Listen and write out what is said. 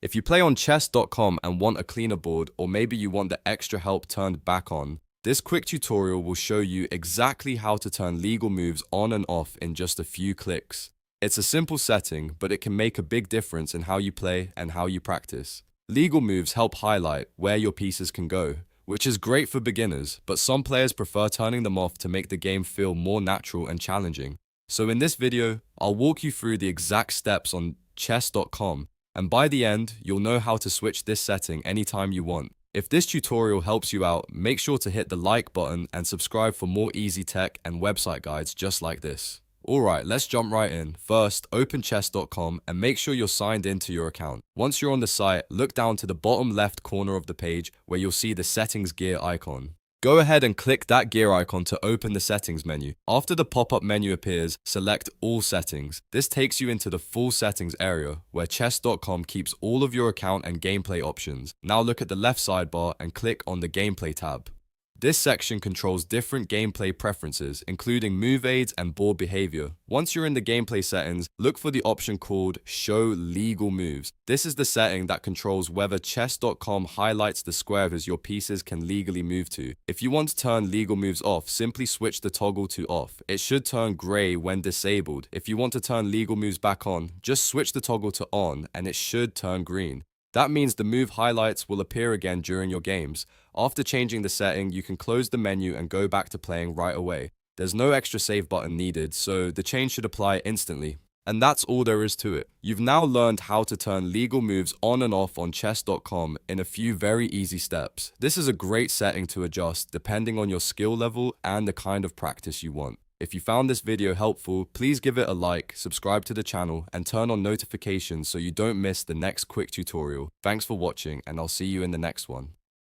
If you play on chess.com and want a cleaner board, or maybe you want the extra help turned back on, this quick tutorial will show you exactly how to turn legal moves on and off in just a few clicks. It's a simple setting, but it can make a big difference in how you play and how you practice. Legal moves help highlight where your pieces can go, which is great for beginners, but some players prefer turning them off to make the game feel more natural and challenging. So in this video, I'll walk you through the exact steps on chess.com, and by the end, you'll know how to switch this setting anytime you want. If this tutorial helps you out, make sure to hit the like button and subscribe for more easy tech and website guides just like this. Alright, let's jump right in. First, open chess.com and make sure you're signed into your account. Once you're on the site, look down to the bottom left corner of the page where you'll see the settings gear icon. Go ahead and click that gear icon to open the settings menu. After the pop-up menu appears, select all settings. This takes you into the full settings area where chess.com keeps all of your account and gameplay options. Now look at the left sidebar and click on the gameplay tab. This section controls different gameplay preferences, including move aids and board behavior. Once you're in the gameplay settings, look for the option called Show Legal Moves. This is the setting that controls whether chess.com highlights the squares your pieces can legally move to. If you want to turn legal moves off, simply switch the toggle to off. It should turn gray when disabled. If you want to turn legal moves back on, just switch the toggle to on and it should turn green. That means the move highlights will appear again during your games. After changing the setting, you can close the menu and go back to playing right away. There's no extra save button needed, so the change should apply instantly. And that's all there is to it. You've now learned how to turn legal moves on and off on chess.com in a few very easy steps. This is a great setting to adjust depending on your skill level and the kind of practice you want. If you found this video helpful, please give it a like, subscribe to the channel, and turn on notifications so you don't miss the next quick tutorial. Thanks for watching, and I'll see you in the next one.